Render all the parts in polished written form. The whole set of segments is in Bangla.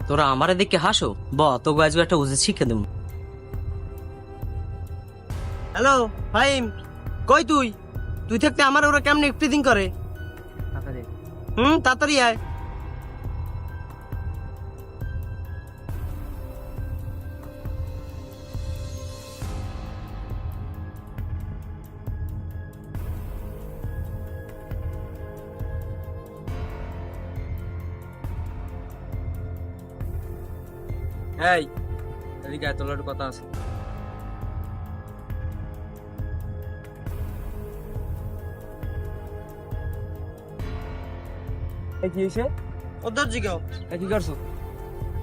তোরা আমারে দেখে হাসো, তোকে আজকে একটা উচিত শিক্ষা দেব। হ্যালো ফাহিম, কই তুই? তুই থাকতে আমার ওরা কেমনে ইফটিজিং করে? তাড়াতাড়ি আয়। এই এদিকে আয়, তোর একটু কথা আছে। কি হয়েছে? ওদের জিগাও। কি করছো?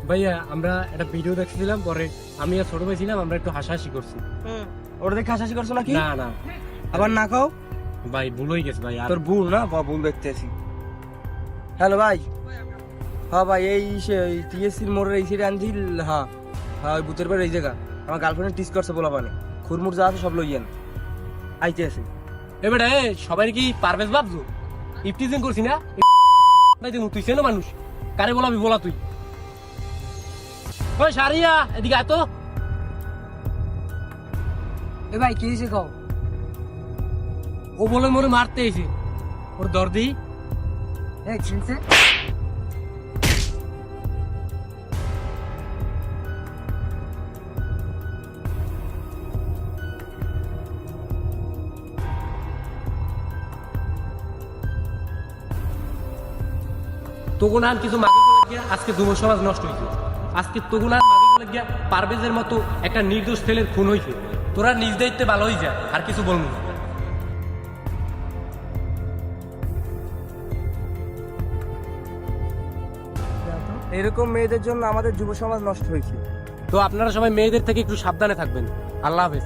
ভাইয়া আমরা একটা ভিডিও দেখছিলাম, পরে আমি আর ছোট ভাই ছিলাম, আমরা একটু হাসাহাসি করছি। ওরা দেখে হাসাহাসি করছো নাকি? না না আবার না খাও। ভাই, ভুল হয়ে গেছে ভাই। তোর ভুল না, ভুল দেখতে আছি। হ্যালো ভাই। হ্যাঁ ভাই, এই টিএসসির মোড়ের এই সাইডে আনছিল। হ্যাঁ হ্যাঁ, ওই বুথের পর এই জায়গা আমার গার্লফ্রেন্ড টিস করছে বলা পানে। খুরমুর যা আছে সব লইয়েন, আইতে আছে। এবারে সবাই কি পারভেজ ভাবছো ইফটিজিং করছি না? তুই চেনো মানুষ, কারে বলাবি বলা তুই। ওই সারিয়া এদিকে আয় তো। এ ভাই কি হয়েছে কও? ও বলে মনে মারতে এসে ওর দর্দি। এই চিনছে? তখন আর কিছু মাগি লাগিয়া আজকে যুব সমাজ নষ্ট হয়েছে। আজকে তখন আর মাগি লাগিয়া পারভেজের মতো একটা নির্দোষ ছেলের খুন হয়েছে। তোরা নিজ দায়িত্বে ভালো হয়ে যা, আর কিছু বলবো না। এরকম মেয়েদের জন্য আমাদের যুব সমাজ নষ্ট হয়েছে। তো আপনারা সবাই মেয়েদের থেকে একটু সাবধানে থাকবেন। আল্লাহ হাফেজ।